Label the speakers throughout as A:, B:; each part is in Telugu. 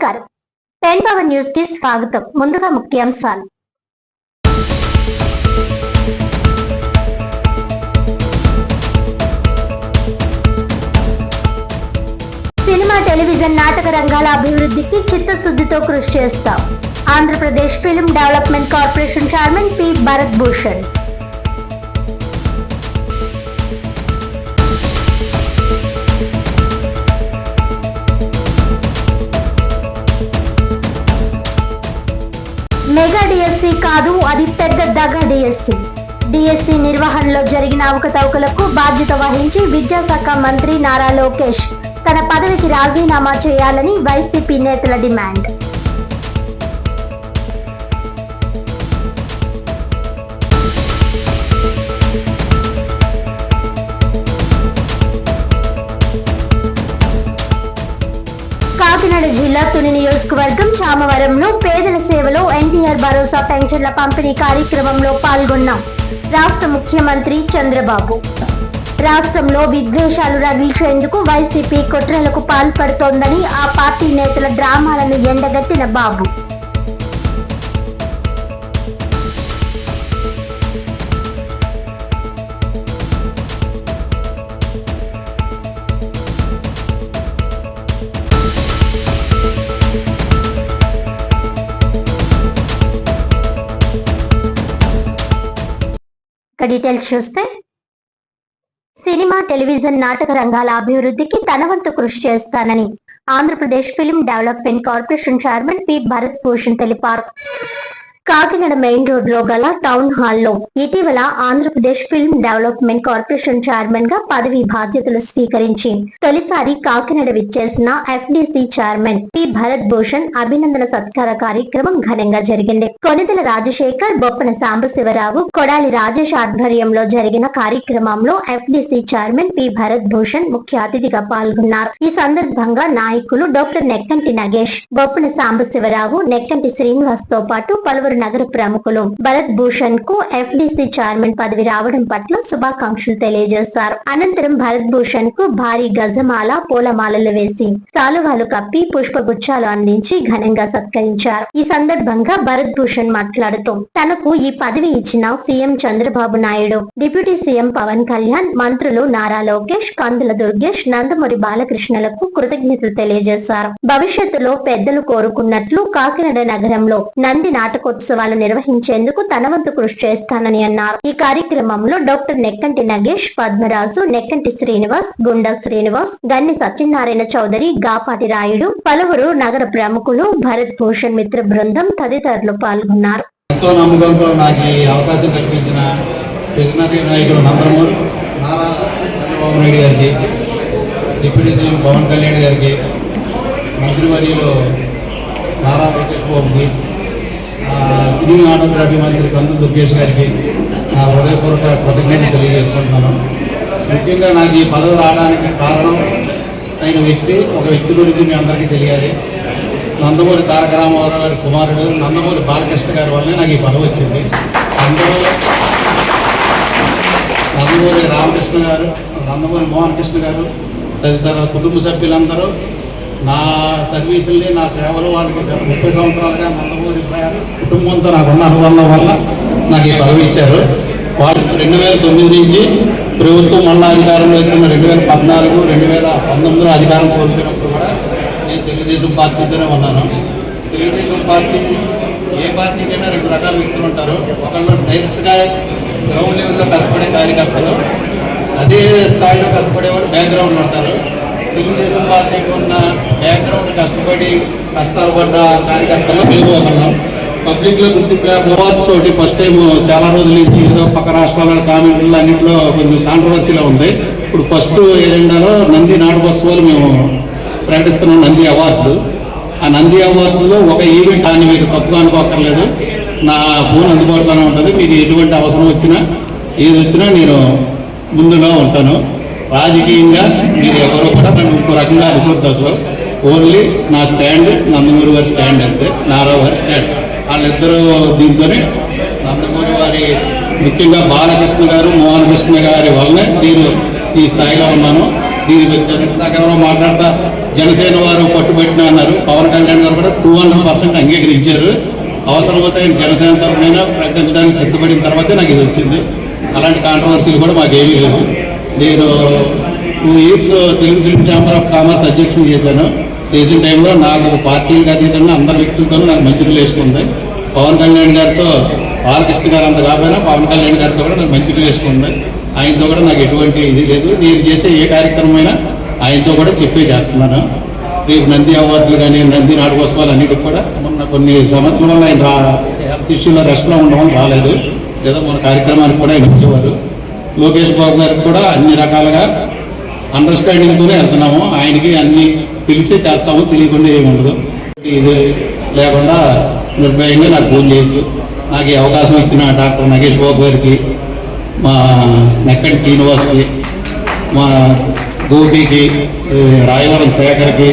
A: నమస్కారం. పెన్ పవర్ న్యూస్ కి స్వాగతం. ముందుగా ముఖ్యాంశాలు. సినిమా, టెలివిజన్, నాటక రంగాల అభివృద్ధికి చిత్తశుద్ధితో కృషి చేస్తాం. Andhra Pradesh film development corporation chairman P Bharat Bhushan. Mega DSC కాదు, అది పెద్ద దగ డిఎస్సి. డిఎస్సి నిర్వహణలో జరిగిన అవకతవకలకు బాధ్యత వహించి విద్యాశాఖ మంత్రి నారా లోకేష్ తన పదవికి రాజీనామా చేయాలని వైసీపీ నేతల డిమాండ్. కాకినాడ జిల్లా తుని నియోజకవర్గం చామవరంలో పేదల సేవలో ఎన్టీఆర్ భరోసా పెన్షన్ల పంపిణీ కార్యక్రమంలో పాల్గొన్న రాష్ట్ర ముఖ్యమంత్రి చంద్రబాబు. రాష్ట్రంలో విద్వేషాలు రగిల్చేందుకు వైసీపీ కుట్రలకు పాల్పడుతోందని ఆ పార్టీ నేతల డ్రామాలను ఎండగట్టిన బాబు. డీటెయిల్స్ చూస్తే, సినిమా, టెలివిజన్, నాటక రంగాల అభివృద్ధికి తన వంతు కృషి చేస్తానని Andhra Pradesh film development corporation chairman P Bharat Bhushan తెలిపారు. కాకినాడ మెయిన్ రోడ్ లో గల టౌన్ హాల్లో ఇటీవల Andhra Pradesh film development corporation chairman గా పదవి బాధ్యతలు స్వీకరించి తొలిసారి కాకినాడ విచ్చేసిన FDC chairman P Bharat Bhushan అభినందన సత్కార కార్యక్రమం ఘనంగా జరిగింది. కొనిదెల రాజశేఖర్, బొప్పన సాంబశివరావు, కొడాలి రాజేష్ ఆధ్వర్యంలో జరిగిన కార్యక్రమంలో FDC chairman P Bharat Bhushan ముఖ్య అతిథిగా పాల్గొన్నారు. ఈ సందర్భంగా నాయకులు డాక్టర్ నెక్కంటి నగేష్, బొప్పన సాంబశివరావు, నెక్కంటి శ్రీనివాస్ తో పాటు పలువురు నగర ప్రముఖులు భరత్ భూషణ్ కు ఎఫ్డిసి చైర్మన్ పదవి రావడం పట్ల శుభాకాంక్షలు తెలియజేశారు. అనంతరం భరత్ భూషణ్ కు భారీ గజమాల, పూలమాలలు వేసి సాలువాలు కప్పి పుష్పగుచ్చాలు అందించి ఘనంగా సత్కరించారు. ఈ సందర్భంగా భరత్ భూషణ్ మాట్లాడుతూ తనకు ఈ పదవి ఇచ్చిన CM Chandrababu Naidu, deputy CM Pawan Kalyan, మంత్రులు నారా లోకేష్, కందుల దుర్గేష్, నందమూరి బాలకృష్ణలకు కృతజ్ఞతలు తెలియజేశారు. భవిష్యత్తులో పెద్దలు కోరుకున్నట్లు కాకినాడ నగరంలో నంది నాటకోత్సవాలు నిర్వహించేందుకు తన వంతు కృషి చేస్తానని అన్నారు. ఈ కార్యక్రమంలో డాక్టర్ నెక్కంటి నగేష్, పద్మరాజు, నెక్కంటి శ్రీనివాస్, గుండా శ్రీనివాస్, గన్ని సత్యనారాయణ చౌదరి, గాపాటి రాయుడు, పలువురు నగర ప్రముఖులు, భరత్ భూషణ్ మిత్ర బృందం తదితరులు పాల్గొన్నారు.
B: ఎంతో నమ్మకంతో నాకు ఈ అవకాశం కల్పించిన విజనరీ నాయకులు నందమూరి నారా చంద్రబాబు నాయుడు గారికి, డిప్యూటీ సీఎం పవన్ కళ్యాణ్ గారికి, మంత్రివర్యులు నారా లోకేష్ బాబుకి, సినిమాటోగ్రఫీ మంత్రి కందుల దుర్గేష్ గారికి నా హృదయపూర్వక కృతజ్ఞతలు తెలియజేసుకుంటున్నాను. ముఖ్యంగా నాకు ఈ పదవి రావడానికి కారణం అయిన ఒక వ్యక్తి గురించి మీ అందరికీ తెలియాలి. నందమూరి తారక రామారావు గారి కుమారుడు నందమూరి బాలకృష్ణ గారి వల్లే నాకు ఈ పదవి వచ్చింది. అందరూ నందమూరి రామకృష్ణ గారు, నందమూరి మోహన్ కృష్ణ గారు తదితర కుటుంబ సభ్యులందరూ నా సర్వీసుల్ని, నా సేవలు వాళ్ళకి 30 సంవత్సరాలుగా నందమూరి కుటుంబంతో నాకున్న అనుబంధం వల్ల నాకు ఈ పదవి ఇచ్చారు. వాళ్ళు 2009 నుంచి ప్రభుత్వం మళ్ళా అధికారంలో వచ్చిన 2014, 2019 అధికారం కోల్పోయినప్పుడు కూడా నేను తెలుగుదేశం పార్టీతోనే ఉన్నాను. తెలుగుదేశం పార్టీ ఏ పార్టీకైనా 2 రకాల వ్యక్తులు ఉంటారు. ఒకళ్ళు డైరెక్ట్గా గ్రౌండ్ లెవెల్లో కష్టపడే కార్యకర్తలు, అదే స్థాయిలో కష్టపడేవాళ్ళు బ్యాక్గ్రౌండ్లో ఉంటారు. తెలుగుదేశం పార్టీకి ఉన్న బ్యాక్గ్రౌండ్ కష్టపడి కష్టాలు పడ్డ కార్యకర్తలు మేము ఉన్నాం. పబ్లిక్లో గుర్తింపు అవార్డ్స్ ఒకటి ఫస్ట్ టైం చాలా రోజుల నుంచి ఏదో పక్క రాష్ట్రాల కామెంట్లు అన్నింటిలో కొంచెం కాంట్రవర్సీలో ఉంది. ఇప్పుడు ఫస్ట్ ఏజెండాలో నంది నాటకోత్సవాలు మేము ప్రకటిస్తున్నాం. నంది అవార్డు, ఆ నంది అవార్డులో ఒక ఈవెంట్ అని మీరు తప్పుగా అనుకోక్కర్లేదు. నా ఫోన్ అందుబాటులోనే ఉంటుంది. మీకు ఎటువంటి అవసరం వచ్చినా ఏది వచ్చినా నేను ముందుగా ఉంటాను. రాజకీయంగా మీరు ఎవరో కూడా నన్ను ఇంకో రకంగా అనుకోవద్దు. అసలు ఓన్లీ నా స్టాండ్ నందమూరి వారి స్టాండ్ అంతే, నారా వారి స్టాండ్. వాళ్ళిద్దరూ దీంతోనే నందమూరి వారి ముఖ్యంగా బాలకృష్ణ గారు, మోహన్ కృష్ణ గారి వల్లనే నేను ఈ స్థాయిలో ఉన్నాను. దీనికి వచ్చాను. నాకెవరో మాట్లాడతా జనసేన వారు పట్టుబట్టిన అన్నారు. పవన్ కళ్యాణ్ గారు కూడా 200% అంగీకరించారు. అవసరమైతే ఆయన జనసేన తరఫున ప్రకటించడానికి సిద్ధపడిన తర్వాతే నాకు ఇది వచ్చింది. అలాంటి కాంట్రవర్సీలు కూడా మాకేమీ లేవు. నేను 2 years Telugu film chamber of commerce అధ్యక్షుడు చేశాను. చేసిన టైంలో నాకు పార్టీలకు అతీతంగా అందరి వ్యక్తులతో నాకు మంచి రిలేషన్ ఉంది. పవన్ కళ్యాణ్ గారితో బాలకృష్ణ గారు అంత కాకపోయినా పవన్ కళ్యాణ్ గారితో కూడా నాకు మంచి రిలేషన్ ఉంది. ఆయనతో కూడా నాకు ఎటువంటి ఇది లేదు. నేను చేసే ఏ కార్యక్రమమైనా ఆయనతో కూడా చెప్పే చేస్తున్నాను. రేపు నంది అవార్డులు కానీ నంది నాటకోత్సవాలు అన్నిటికి కూడా మొన్న కొన్ని సంవత్సరాల వల్ల ఆయన హెల్త్ ఇష్యూలో రెస్ట్లో ఉండడం రాలేదు. లేదా మన కార్యక్రమానికి కూడా ఆయన వచ్చేవారు. లోకేష్ బాబు గారికి కూడా అన్ని రకాలుగా అండర్స్టాండింగ్తోనే వెళ్తున్నాము. ఆయనకి అన్ని తెలిసే చేస్తాము, తెలియకుండా ఏమి ఉండదు. ఇది లేకుండా నిర్భయంగా నాకు ఫోన్ చేయొచ్చు. నాకు ఈ అవకాశం ఇచ్చిన డాక్టర్ నగేష్ బాబు గారికి, మా నెక్కడి శ్రీనివాస్కి, మా గోపికి, రాయవరం శేఖర్కి,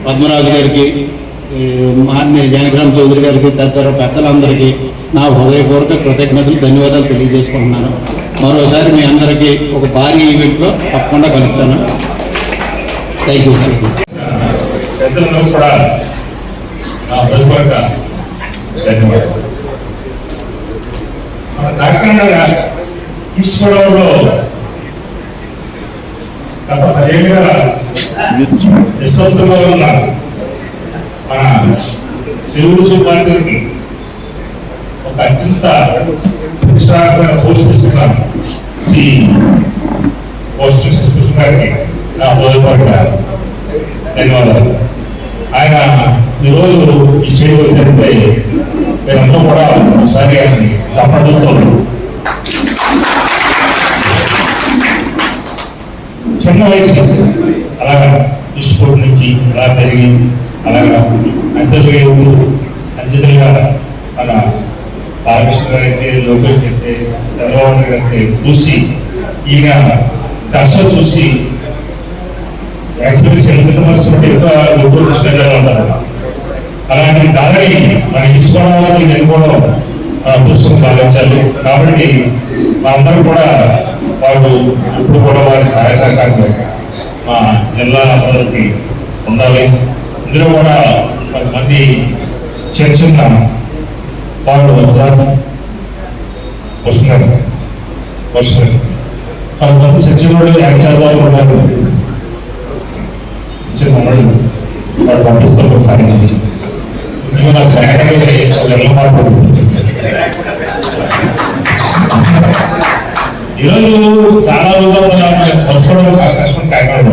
B: పద్మరాజు గారికి, మాన్య జానకిరామ్ చౌదరి గారికి, తదితర పెద్దలందరికీ నా హృదయపూర్వక కృతజ్ఞతలు, ధన్యవాదాలు తెలియజేసుకుంటున్నాను. మరోసారి మీ అందరికీ ఒక భారీ ఈవెంట్లో తప్పకుండా కలుస్తాను. Thank you sir.
C: పెద్దలను కూడా నా హృదయపూర్వక ధన్యవాదాలు. మన కాకినాడ ఈశ్వరంలో గత 10 ఏళ్ళుగా నిస్సంతులో ఉన్న మన తెలుగు పార్టీకి ఒక అత్యంత ప్రతిష్టాత్మక పోస్ట్ ఇస్తున్న శ్రీ పోస్ట్ గారికి నా హృదయపూర్వక ధన్యవాదాలు. ఆయన ఈరోజు ఈ స్టేజ్ వచ్చినట్లే మీరందరూ కూడా ఒకసారి ఆయన్ని చప్పట్లతో చిన్న వయసు అలాగా ఇష్టపడి నుంచి అలా పెరిగి అలాగా అంచెలుగా మన బాలకృష్ణ గారు అయితే, లోకేష్ అయితే, చంద్రబాబు గారు అయితే చూసి ఈయన దర్శ చూసి యాక్చువల్లీ చరిత్ర మనసు ఎక్కువ లోకేష్ కృష్ణ గారు ఉంటారు. అలాంటి దారిని మన ఇష్టపడాలని ఎన్నుకోవడం అదృష్టం భావించాలి. కాబట్టి మనందరూ కూడా వాళ్ళు ఇప్పుడు కూడా వారి సహాయ సహకారాలు మా జిల్లా అందరికి ఉండాలి. ఇందులో కూడా కొంతమంది చిన్న వాళ్ళు వస్తున్నారు. కొంతమంది చర్చలు యాక్చువల్గా ఉన్నారు. వాడు పంపిస్తారు ఒకసారి ఈరోజు చాలా రోజులు వరుసలో కష్టం కాకినాడ.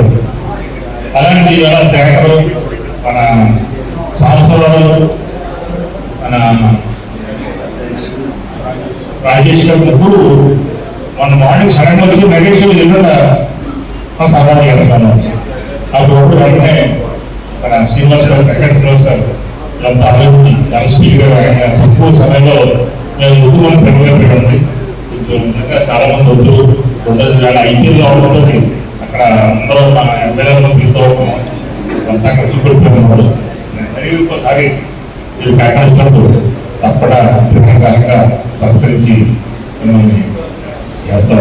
C: అలాంటి ఇవాళ శేఖరు, మన సాంసరావు, మన రాజేష్ గారు ముగ్గురు మన మార్నింగ్ సడన్ వచ్చి నగేష్ ఎల్లుండా సమాధానం చేస్తాను. అప్పుడు వెంటనే మన శ్రీనివాస్ గారు, వెంకట శ్రీనివాస్ గారు ఇదంతా ఆలోచించి చాలా స్పీడ్గా తక్కువ సమయంలో మేము ముందు మంది పెద్దగా పెట్టండి. చాలా మంది వద్దు ఉండదు. ఐపీఎల్ అవడంతో అక్కడ అందరూ మన ఎమ్మెల్యేలను పిలుస్తూ అంతా అక్కడ చూపెట్టుకున్నారు. మరి ఇంకోసారి మీరు ప్రకటించినప్పుడు తప్పకుండా సత్కరించి మిమ్మల్ని చేస్తారు.